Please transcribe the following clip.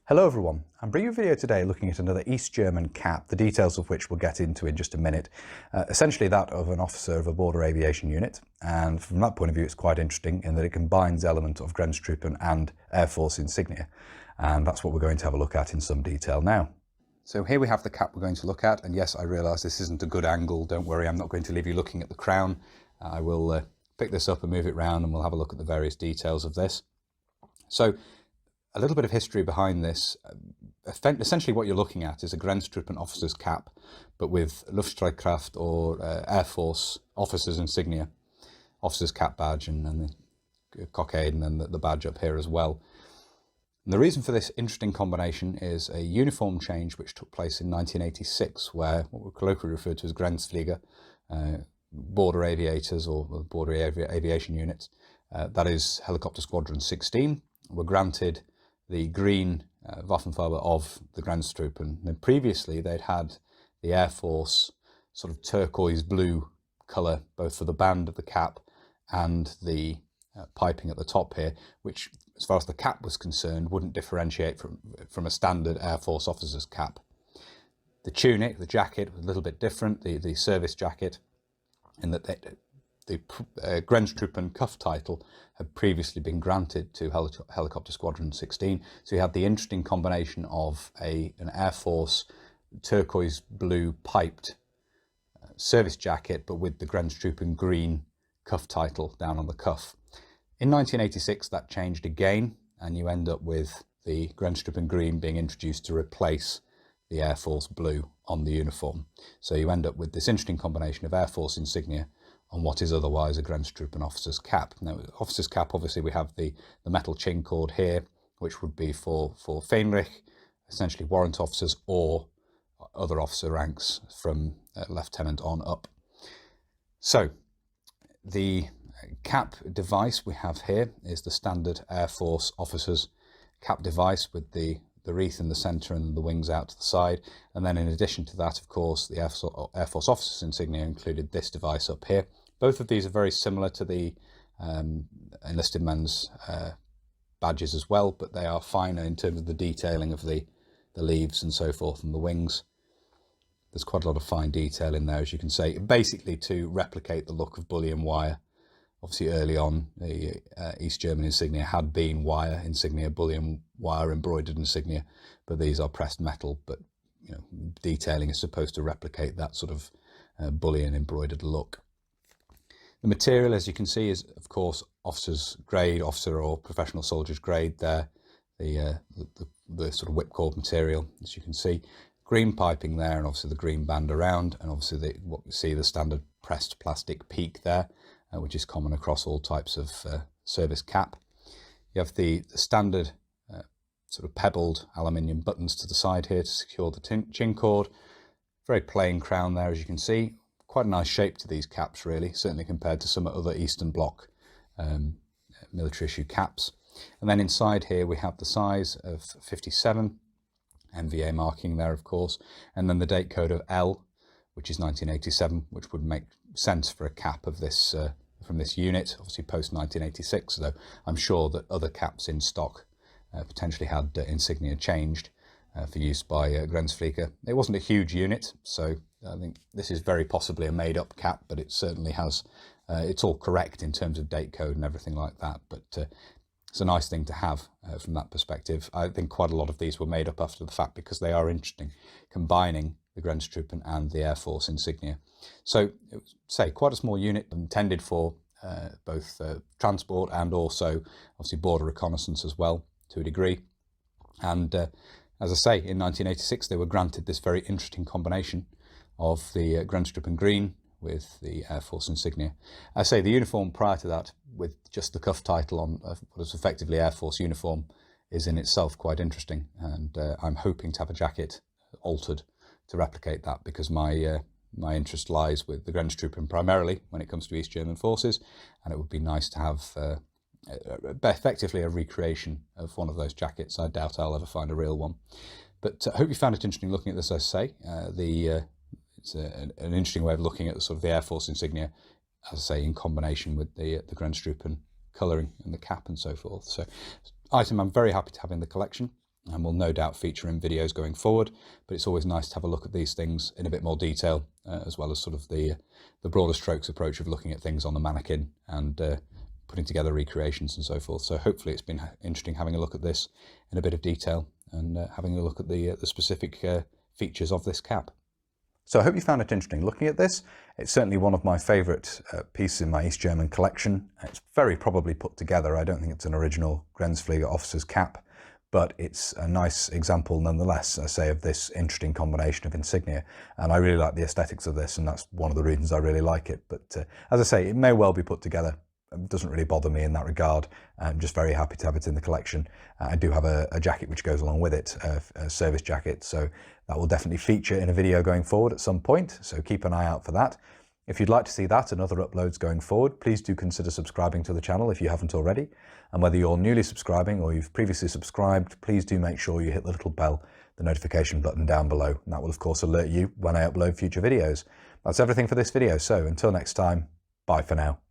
Hello everyone, I'm bringing you a video today looking at another East German cap, the details of which we'll get into in just a minute. Essentially that of an officer of a border aviation unit, and from that point of view it's quite interesting in that it combines element of Grenztruppen and Air Force insignia, and that's what we're going to have a look at in some detail now. So here we have the cap we're going to look at, and yes, I realise this isn't a good angle, don't worry, I'm not going to leave you looking at the crown. I will pick this up and move it round and we'll have a look at the various details of this. So, a little bit of history behind this. Essentially what you're looking at is a Grenztruppen officer's cap, but with Luftstreitkraft or Air Force officer's insignia, officer's cap badge and the cockade and then the badge up here as well. And the reason for this interesting combination is a uniform change which took place in 1986, where what we colloquially referred to as Grenzflieger, border aviators or border aviation units, that is Helicopter Squadron 16, were granted the green Waffenfarbe of the Grenztruppen. Now, previously they'd had the Air Force sort of turquoise blue colour, both for the band of the cap and the piping at the top here, which as far as the cap was concerned wouldn't differentiate from a standard Air Force officer's cap. The tunic, the jacket, was a little bit different, the service jacket, in that the Grenztruppen cuff title had previously been granted to Helicopter Squadron 16. So you had the interesting combination of an Air Force turquoise blue piped service jacket, but with the Grenztruppen green cuff title down on the cuff. In 1986, that changed again, and you end up with the Grenztruppen green being introduced to replace the Air Force blue on the uniform. So you end up with this interesting combination of Air Force insignia on what is otherwise a Grenztruppen officer's cap. Now, officer's cap, obviously we have the metal chin cord here, which would be for Fähnrich, essentially warrant officers or other officer ranks from lieutenant on up. So the cap device we have here is the standard Air Force officer's cap device with the wreath in the centre and the wings out to the side. And then in addition to that, of course, the Air Force officer's insignia included this device up here. Both of these are very similar to the enlisted men's badges as well, but they are finer in terms of the detailing of the leaves and so forth and the wings. There's quite a lot of fine detail in there, as you can see, basically to replicate the look of bullion wire. Obviously early on, the East German insignia had been wire insignia, bullion wire embroidered insignia, but these are pressed metal, but you know, detailing is supposed to replicate that sort of bullion embroidered look. The material, as you can see, is of course officer's grade, officer or professional soldier's grade there, the sort of whipcord material, as you can see. Green piping there, and obviously the green band around, and obviously what we see, the standard pressed plastic peak there, which is common across all types of service cap. You have the standard sort of pebbled aluminium buttons to the side here to secure the chin cord. Very plain crown there, as you can see. Quite a nice shape to these caps, really, certainly compared to some other Eastern Bloc military issue caps. And then inside here we have the size of 57, MVA marking there, of course, and then the date code of L, which is 1987, which would make sense for a cap of this from this unit, obviously post 1986, though I'm sure that other caps in stock potentially had insignia changed for use by Grenzflieger. It wasn't a huge unit, so I think this is very possibly a made-up cap, but it certainly has, it's all correct in terms of date code and everything like that, but it's a nice thing to have from that perspective. I think quite a lot of these were made up after the fact because they are interesting, combining the Grenztruppen and the Air Force insignia. So, say, quite a small unit intended for both transport and also obviously border reconnaissance as well, to a degree. And as I say, in 1986 they were granted this very interesting combination of the Grenztruppen green with the Air Force insignia. I say the uniform prior to that, with just the cuff title on what is effectively Air Force uniform, is in itself quite interesting, and I'm hoping to have a jacket altered to replicate that, because my interest lies with the Grenztruppen primarily when it comes to East German forces, and it would be nice to have effectively a recreation of one of those jackets. I doubt I'll ever find a real one, but I hope you found it interesting looking at this. As I say, it's an interesting way of looking at sort of the Air Force insignia, as I say, in combination with the Grenztruppen colouring and the cap and so forth. So, item I'm very happy to have in the collection. and will no doubt feature in videos going forward, but it's always nice to have a look at these things in a bit more detail, as well as sort of the broader strokes approach of looking at things on the mannequin and putting together recreations and so forth. So hopefully it's been interesting having a look at this in a bit of detail and having a look at the specific features of this cap. So I hope you found it interesting looking at this. It's certainly one of my favourite pieces in my East German collection. It's very probably put together. I don't think it's an original Grenzflieger officer's cap, but it's a nice example nonetheless, I say, of this interesting combination of insignia. And I really like the aesthetics of this, and that's one of the reasons I really like it. But as I say, it may well be put together. It doesn't really bother me in that regard. I'm just very happy to have it in the collection. I do have a jacket which goes along with it, a service jacket, so that will definitely feature in a video going forward at some point, so keep an eye out for that. If you'd like to see that and other uploads going forward, please do consider subscribing to the channel if you haven't already. And whether you're newly subscribing or you've previously subscribed, please do make sure you hit the little bell, the notification button down below, and that will of course alert you when I upload future videos. That's everything for this video, so until next time, bye for now.